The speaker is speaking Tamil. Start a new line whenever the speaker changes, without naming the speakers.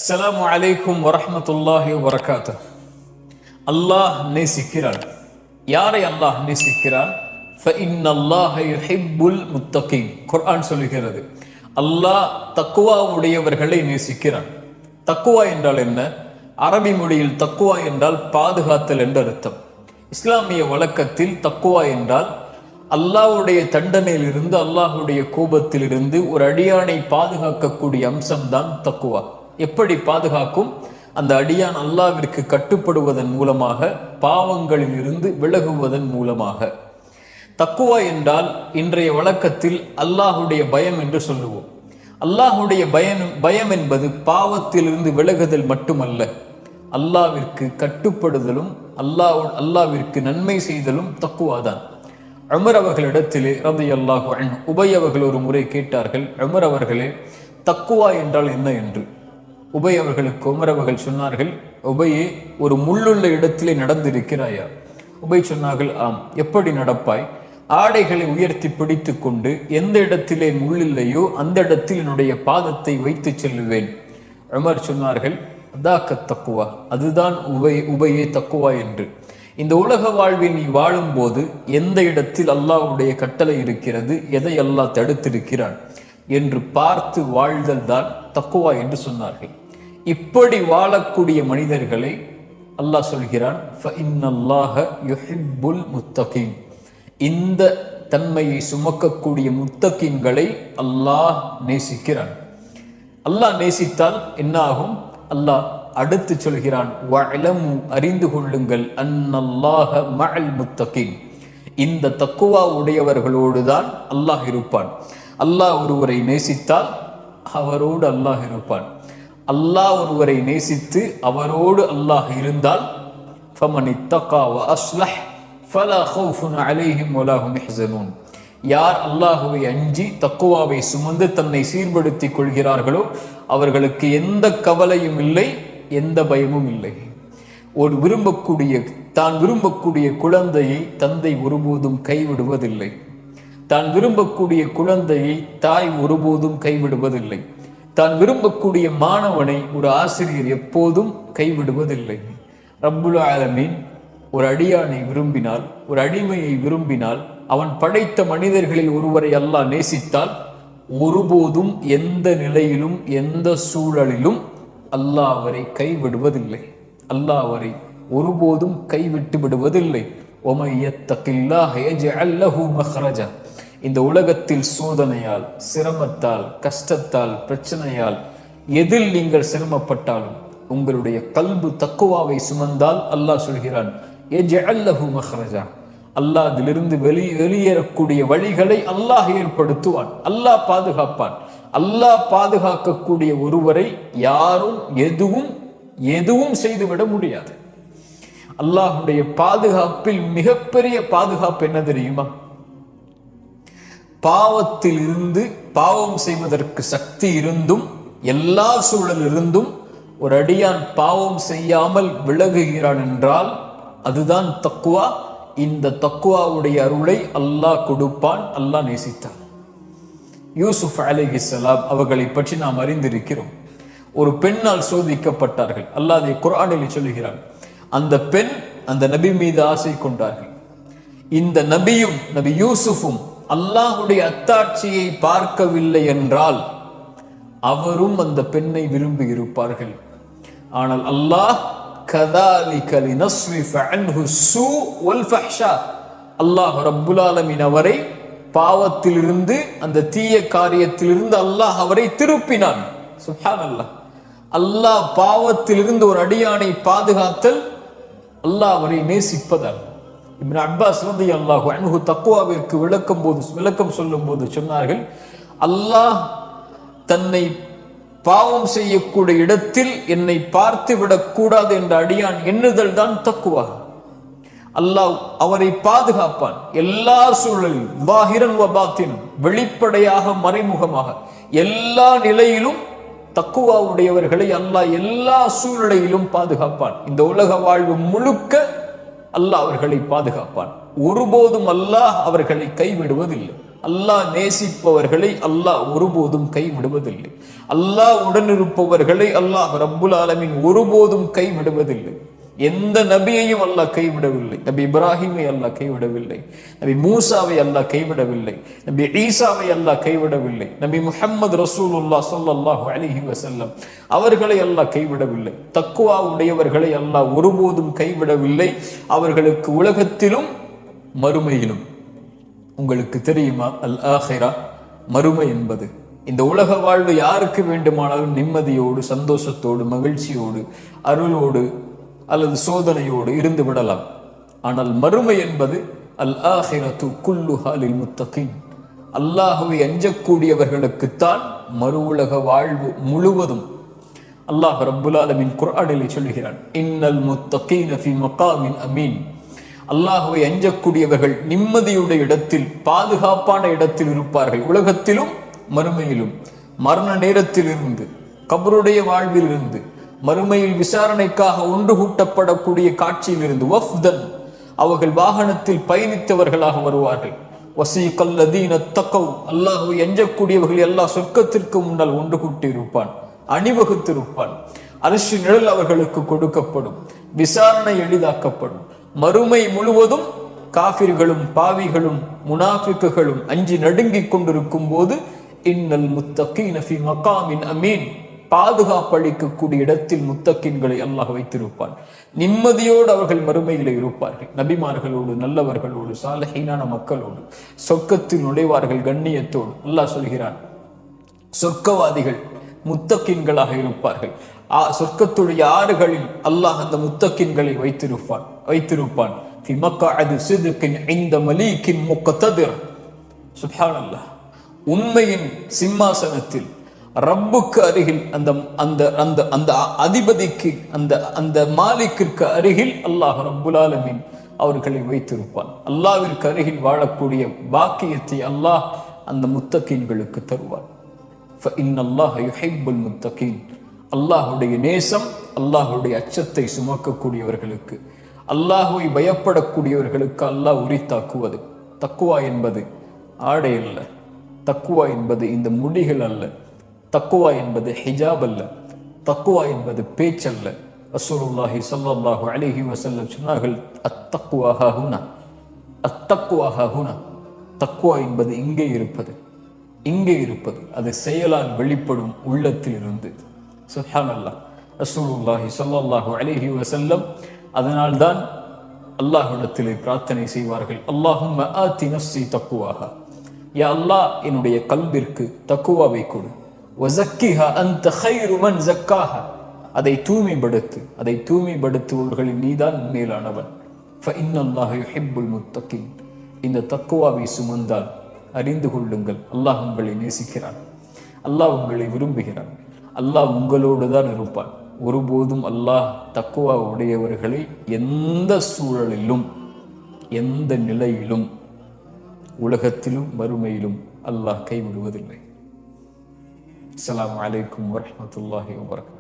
அஸ்ஸலாமு அலைக்கும் வரஹ்மத்துல்லாஹி வபரகாத்துஹ். அல்லாஹ் நேசிக்கிறான். யாரை அல்லாஹ் நேசிக்கிறான்? ஃபஇன்னல்லாஹ யுஹிப்புல் முத்தகீன். குர்ஆன் சொல்லுகிறது, அல்லாஹ் தக்வா உடையவர்களை நேசிக்கிறான். தக்வா என்றால் என்ன? அரபி மொழியில் தக்வா என்றால் பாதுகாத்தல் என்று அர்த்தம். இஸ்லாமிய வழக்கத்தில் தக்வா என்றால் அல்லாஹ்வுடைய தண்டனையிலிருந்து, அல்லாஹ்வுடைய கோபத்திலிருந்து ஒரு அடியானை பாதுகாக்கக்கூடிய அம்சம்தான் தக்வா. எப்படி பாதுகாக்கும்? அந்த அடியான் அல்லாஹ்விற்கு கட்டுப்படுவதன் மூலமாக, பாவங்களில் இருந்து விலகுவதன் மூலமாக. தக்குவா என்றால் இன்றைய வழக்கத்தில் அல்லாஹ்வுடைய பயம் என்று சொல்லுவோம். அல்லாஹ்வுடைய பயம் என்பது பாவத்திலிருந்து விலகுதல் மட்டுமல்ல, அல்லாஹ்விற்கு கட்டுப்படுதலும் அல்லாஹ்விற்கு நன்மை செய்தலும் தக்குவா தான். உமர் அவர்களிடத்திலே ரலியல்லாஹு அன்ஹு உபை அவர்கள் ஒரு முறை கேட்டார்கள், உமர் அவர்களே, தக்குவா என்றால் என்ன என்று. உபை அவர்களுக்கு உமர் அவர்கள் சொன்னார்கள், உபையே, ஒரு முள்ளுள்ள இடத்திலே நடந்திருக்கிறாயா? உபை சொன்னார்கள், ஆம். எப்படி நடப்பாய்? ஆடைகளை உயர்த்தி பிடித்து கொண்டு எந்த இடத்திலே முள்ளில்லையோ அந்த இடத்தில் என்னுடைய பாதத்தை வைத்து செல்லுவேன். உமர் சொன்னார்கள், அதாக்க தக்குவா, அதுதான் உபையே தக்குவா என்று. இந்த உலக வாழ்வில் நீ வாழும் போது எந்த இடத்தில் அல்லாஹ்வுடைய கட்டளை இருக்கிறது, எதை அல்லாஹ் தடுத்திருக்கிறான் என்று பார்த்து வாழ்தல் தான் தக்குவா என்று சொன்னார்கள். இப்படி வாழக்கூடிய மனிதர்களை அல்லாஹ் சொல்கிறான், ஃபஇன்னல்லாஹ யுஹிப்புல் முத்தகீன். இந்த தன்மையை சுமக்கக்கூடிய முத்தகீன்களை அல்லாஹ் நேசிக்கிறான். அல்லாஹ் நேசித்தால் என்ன ஆகும்? அல்லாஹ் அடுத்து சொல்கிறான், வஅலமு, அறிந்து கொள்ளுங்கள், அன்னல்லாஹ மஅல் முத்தகீன். இந்த தக்குவா உடையவர்களோடு தான் அல்லாஹ் இருப்பான். அல்லாஹ் ஒருவரை நேசித்தால் அவரோடு அல்லாஹ் இருப்பான். அல்லாஹ் ஒருவரை நேசித்து அவரோடு அல்லாஹ் இருந்தால், ஃபமன் இத்தகா வ அஸ்லஹ் ஃபலா ஹௌஃபுன் அலைஹிம் வலா ஹும் யஹ்ஸனூன். யார் அல்லாஹ்வை அஞ்சி தக்குவாவை சுமந்து தன்னை சீர்படுத்திக் கொள்கிறார்களோ அவர்களுக்கு எந்த கவலையும் இல்லை, எந்த பயமும் இல்லை. தான் விரும்பக்கூடிய குழந்தையை தந்தை ஒருபோதும் கைவிடுவதில்லை. தான் விரும்பக்கூடிய குழந்தையை தாய் ஒருபோதும் கைவிடுவதில்லை. தான் விரும்பக்கூடிய மாணவனை ஒரு ஆசிரியர் எப்போதும் கைவிடுவதில்லை. ரப்புல் ஆலமீன் ஒரு அடியானை விரும்பினால், ஒரு அடிமையை விரும்பினால், அவன் படைத்த மனிதர்களில் ஒருவரை அல்லாஹ் நேசித்தால் ஒருபோதும் எந்த நிலையிலும் எந்த சூழலிலும் அல்லாஹ் அவரை கைவிடுவதில்லை. அல்லாஹ் அவரை ஒருபோதும் கைவிட்டு விடுவதில்லை. வமன் யத்தகில்லாஹ யஜ்அல் லஹு மக்ரஜா. இந்த உலகத்தில் சோதனையால், சிரமத்தால், கஷ்டத்தால், பிரச்சனையால் எதில் நீங்கள் சிரமப்பட்டாலும் உங்களுடைய கல்பு தக்குவாவை சுமந்தால் அல்லாஹ் சொல்கிறான், யஜ்அல் லஹு மக்ரஜா. அல்லாஹ் அதிலிருந்து வெளியேறக்கூடிய வழிகளை அல்லாஹ் ஏற்படுத்துவான். அல்லாஹ் பாதுகாப்பான். அல்லாஹ் பாதுகாக்கக்கூடிய ஒருவரை யாரும் எதுவும் செய்துவிட முடியாது. அல்லாஹுடைய பாதுகாப்பில் மிகப்பெரிய பாதுகாப்பு என்ன தெரியுமா? பாவத்தில் இருந்து, பாவம் செய்வதற்கு சக்தி இருந்தும், எல்லா சூழலிருந்தும் ஒரு அடியான் பாவம் செய்யாமல் விலகுகிறான் என்றால் அதுதான் தக்குவா. இந்த தக்குவாவுடைய அருளை அல்லாஹ் கொடுப்பான். அல்லாஹ் நேசித்தான். யூசுப் அலைஹிஸ்ஸலாம் அவர்களை பற்றி நாம் அறிந்திருக்கிறோம். ஒரு பெண்ணால் சோதிக்கப்பட்டார்கள். அல்லாஹ் அதை குர்ஆனில் சொல்லுகிறான். அந்த பெண் அந்த நபி மீது ஆசை கொண்டார்கள். இந்த நபியும் நபி யூசுஃபும் அல்லாஹ்வுடைய அத்தாட்சியை பார்க்கவில்லை என்றால் அவரும் அந்த பெண்ணை விரும்பி இருப்பார்கள். ஆனால் அல்லாஹ் கதாலிக லினஸ்ரிஃப அன்ஹு ஸூ வல் ஃபஹ்ஷா, அல்லாஹ் ரப்புல் ஆலமீன் அவரை பாவத்திலிருந்து, அந்த தீய காரியத்திலிருந்து அல்லாஹ் அவரை திருப்பினான். சுப்ஹானல்லாஹ். அல்லாஹ் பாவத்திலிருந்து ஒரு அடியானை பாதுகாத்தல் அல்லாஹ் அவரை நேசிப்பதால். இப்னு அப்பாஸ் ரலியல்லாஹு அன்ஹு தக்வாவிற்கு விளக்கம் சொல்லும் போது சொன்னார்கள், அல்லாஹ் தன்னை பாவம் செய்யக்கூடிய இடத்தில் என்னை பார்த்து விடக்கூடாது என்ற அடியான் எண்ணுதல் தான் தக்குவா. அல்லாஹ் அவரை பாதுகாப்பான் எல்லா சூழலிலும், ஸாஹிரன் வ பாத்தினன், வெளிப்படையாக மறைமுகமாக எல்லா நிலையிலும் தக்குவா உடையவர்களை அல்லாஹ் எல்லா சூழ்நிலையிலும் பாதுகாப்பான். இந்த உலக வாழ்வு முழுக்க அல்லாஹ் அவர்களை பாதுகாப்பான். ஒருபோதும் அல்லாஹ் அவர்களை கைவிடுவதில்லை. அல்லாஹ் நேசிப்பவர்களை அல்லாஹ் ஒருபோதும் கைவிடுவதில்லை. அல்லாஹ் உடனிருப்பவர்களை அல்லாஹ் ரப்புல் ஆலமீன் ஒருபோதும் கைவிடுவதில்லை. எந்த நபியையும் அல்லாஹ் கைவிடவில்லை. நபி இப்ராஹிமை அல்லாஹ் கைவிடவில்லை. நபி மூசாவை அல்லாஹ் கைவிடவில்லை. நபி ஈசாவை அல்லாஹ் கைவிடவில்லை. நபி முஹம்மது ரசூலுல்லாஹ் ஸல்லல்லாஹு அலைஹி வஸல்லம் அவர்களை அல்லாஹ் கைவிடவில்லை. தக்வா உடையவர்களை அல்லாஹ் ஒருபோதும் கைவிடவில்லை. அவர்களுக்கு உலகத்திலும் மறுமையிலும். உங்களுக்கு தெரியுமா, அல் ஆஹிரா, மறுமை என்பது இந்த உலக வாழ்வு யாருக்கு வேண்டுமானாலும் நிம்மதியோடு, சந்தோஷத்தோடு, மகிழ்ச்சியோடு, அருளோடு அல்லது சோதனையோடு இருந்து விடலாம். ஆனால் மறுமை என்பது அல் ஆஹிரத்து குல்லுஹா லில் முத்தகீன், அல்லாஹ்வை அஞ்சக்கூடியவர்களுக்குத்தான் மறு உலக வாழ்வு முழுவதும். அல்லாஹ் ரப்புல் ஆலமீன் குர்ஆனில் சொல்கிறான், இன்னல் முத்தகீன ஃபீ மகாமின் அமீன். அல்லாஹ்வை அஞ்சக்கூடியவர்கள் நிம்மதியுடைய இடத்தில், பாதுகாப்பான இடத்தில் இருப்பார்கள், உலகத்திலும் மறுமையிலும். மரண நேரத்தில் இருந்து, கபருடைய வாழ்வில் இருந்து, மறுமையில் விசாரணைக்காக ஒன்று கூட்டப்படக்கூடிய காட்சியில் இருந்து, வஃப்தன், அவர்கள் வாகனத்தில் பயணித்தவர்களாக வருவார்கள். வஸீகல்லதீன தக்கவ், அல்லாஹ்வை அஞ்சக்கூடியவர்கள் அல்லாஹ் சொர்க்கத்திற்கு முன்னால் ஒன்று கூட்டி இருப்பான், அணிவகுத்திருப்பான். அரிசி நிழல் அவர்களுக்கு கொடுக்கப்படும், விசாரணை எளிதாக்கப்படும். மறுமை முழுவதும் காஃபிர்களும் பாவிகளும் முனாஃபிக்குகளும் அஞ்சி நடுங்கிக் கொண்டிருக்கும் போது, இன்னல் முத்தகீன ஃபீ மகாமின் அமீன், பாதுகாப்பளிக்கக்கூடிய இடத்தில் முத்தக்கின்களை அல்லாஹ் வைத்திருப்பான். நிம்மதியோடு அவர்கள் மறுமையில் இருப்பார்கள். நபிமார்களோடு, நல்லவர்களோடு, சாலிஹீனான மக்களோடு சொர்க்கத்தில் நுழைவார்கள் கண்ணியத்தோடு. அல்லாஹ் சொல்கிறான், சொர்க்கவாதிகள் முத்தக்கின்களாக இருப்பார்கள். சொர்க்கத்துடைய ஆறுகளில் அல்லாஹ் அந்த முத்தக்கின்களை வைத்திருப்பான். ஃபி மக்அதி சித்கின் இன்த மலீகின் முக்ததிர். சுப்ஹானல்லாஹ், உண்மையின் சிம்மாசனத்தில் ரப்புக்கு அருகில், அந்த அந்த அந்த அந்த அதிபதிக்கு, அந்த அந்த மாலிக்கிற்கு அருகில் அல்லாஹ் ரப்புல் ஆலமீன் அவர்களை வைத்திருப்பான். அல்லாஹ்விற்கு அருகில் வாழக்கூடிய பாக்கியத்தை அல்லாஹ் அந்த முத்தகீன்களுக்கு தருவான். ஃபஇன்னல்லாஹ யுஹிப்புல் முத்தகீன், அல்லாஹ்வுடைய நேசம், அல்லாஹ்வுடைய அச்சத்தை சுமக்கக்கூடியவர்களுக்கு, அல்லாஹ்வை பயப்படக்கூடியவர்களுக்கு அல்லாஹ் உரித்தாக்குவது. தக்குவா என்பது ஆடை அல்ல, தக்குவா என்பது இந்த முடிகள் அல்ல, தக்குவா என்பது ஹிஜாப் அல்ல, தக்குவா என்பது பேச்சல்ல. ரசூலுல்லாஹி ஸல்லல்லாஹு அலைஹி வஸல்லம் சொன்னார்கள், அத்தக்வா ஹுனா, அத்தக்வா ஹுனா, தக்குவா என்பது இங்கே இருப்பது, இங்கே இருப்பது, அது செயலால் வெளிப்படும் உள்ளத்தில் இருந்து. சுப்ஹானல்லாஹ், ரசூலுல்லாஹி ஸல்லல்லாஹு அலைஹி வஸல்லம் அதனால்தான் அல்லாஹ்விடத்திலே பிரார்த்தனை செய்வார்கள், அல்லாஹும்ம ஆதி நஃப்ஸி தக்வாஹா, யா அல்லாஹ் என்னுடைய கல்பிற்கு தக்குவாவை கொடு. வஸக்கிஹா அன்த கைரு மன் ஸக்காஹா, அதை தூய்மைப்படுத்து, அதை தூய்மைப்படுத்துபவர்களில் நீதான் மேலானவன். ஃபஇன்னல்லாஹ யுஹிப்புல் முத்தகீன், இந்த தக்குவாவை சுமந்தால் அறிந்து கொள்ளுங்கள், அல்லாஹ் உங்களை நேசிக்கிறான், அல்லாஹ் உங்களை விரும்புகிறான், அல்லாஹ் உங்களோடு தான் இருப்பான். ஒருபோதும் அல்லாஹ் தக்குவா உடையவர்களை எந்த சூழலிலும், எந்த நிலையிலும், உலகத்திலும் மறுமையிலும் அல்லாஹ் கைவிடுவதில்லை. அஸ்ஸலாமு அலைக்கும் வரஹ்மத்துல்லாஹி வபரகாத்துஹு.